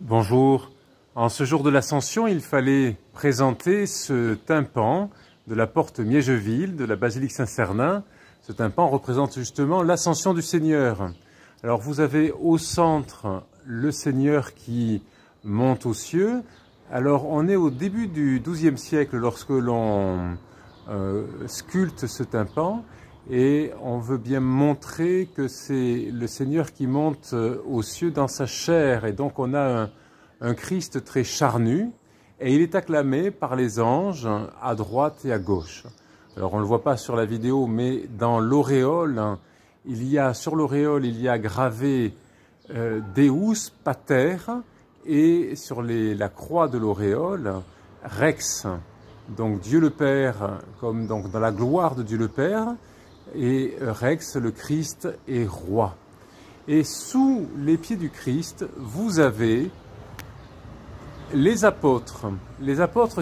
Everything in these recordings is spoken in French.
Bonjour. En ce jour de l'Ascension, il fallait présenter ce tympan de la porte Miégeville, de la basilique Saint-Cernin. Ce tympan représente justement l'Ascension du Seigneur. Alors vous avez au centre le Seigneur qui monte aux cieux. Alors on est au début du XIIe siècle lorsque l'on sculpte ce tympan et on veut bien montrer que c'est le Seigneur qui monte aux cieux dans sa chair. Et donc on a un Christ très charnu et il est acclamé par les anges à droite et à gauche. Alors on ne le voit pas sur la vidéo, mais dans l'auréole, sur l'auréole il y a gravé Deus Pater et sur la croix de l'auréole Rex, donc Dieu le Père, comme donc dans la gloire de Dieu le Père, et Rex, le Christ, est roi. Et sous les pieds du Christ, vous avez les apôtres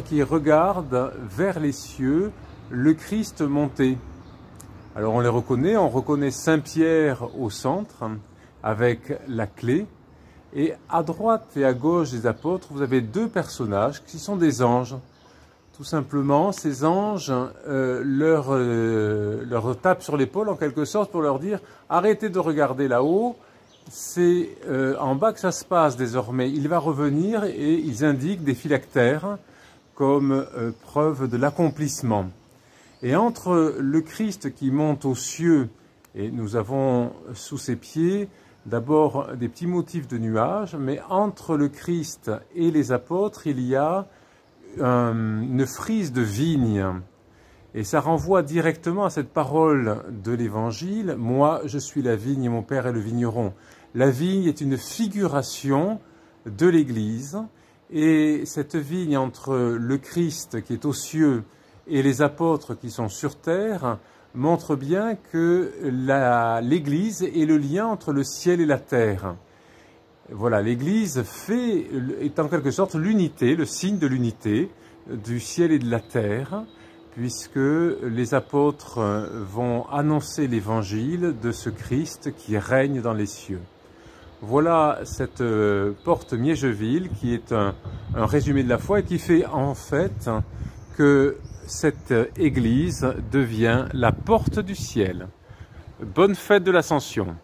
qui regardent vers les cieux le Christ monté. Alors on reconnaît Saint-Pierre au centre avec la clé, et à droite et à gauche des apôtres, vous avez deux personnages qui sont des anges. Tout simplement, ces anges leur tapent sur l'épaule en quelque sorte pour leur dire « Arrêtez de regarder là-haut, c'est en bas que ça se passe désormais. Il va revenir » et ils indiquent des phylactères comme preuve de l'accomplissement. Et entre le Christ qui monte aux cieux, et nous avons sous ses pieds d'abord des petits motifs de nuages, mais entre le Christ et les apôtres, il y a une frise de vigne. Et ça renvoie directement à cette parole de l'Évangile, « Moi, je suis la vigne et mon Père est le vigneron ». La vigne est une figuration de l'Église, et cette vigne entre le Christ qui est aux cieux et les apôtres qui sont sur terre montre bien que l'Église est le lien entre le ciel et la terre. Voilà, l'Église est en quelque sorte l'unité, le signe de l'unité du ciel et de la terre, puisque les apôtres vont annoncer l'évangile de ce Christ qui règne dans les cieux. Voilà cette porte Miégeville qui est un résumé de la foi et qui fait en fait que cette Église devient la porte du ciel. Bonne fête de l'Ascension.